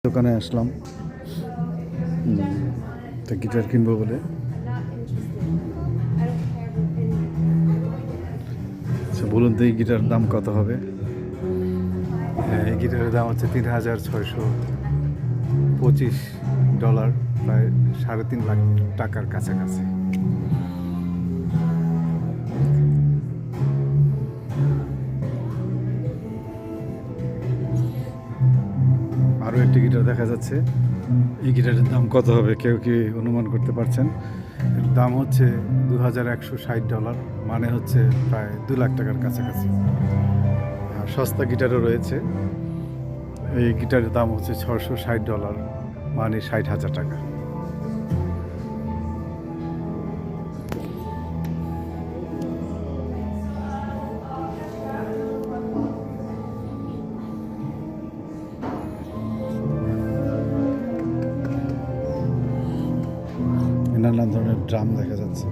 দোকানে আসলাম তো গিটার কিনবো বলে। আচ্ছা বলুন তো এই গিটার দাম কত হবে? হ্যাঁ, এই গিটারের দাম হচ্ছে $3,625, প্রায় 3.5 লাখ টাকার কাছাকাছি। আরও একটি গিটার দেখা যাচ্ছে। এই গিটারের দাম কত হবে কেউ কি অনুমান করতে পারছেন? এর দাম হচ্ছে $2,160, মানে হচ্ছে প্রায় 2 লাখ টাকার কাছাকাছি। আর সস্তা গিটারও রয়েছে। এই গিটারের দাম হচ্ছে $660, মানে 60,000 টাকা। নানান ধরনের ড্রাম দেখা যাচ্ছে।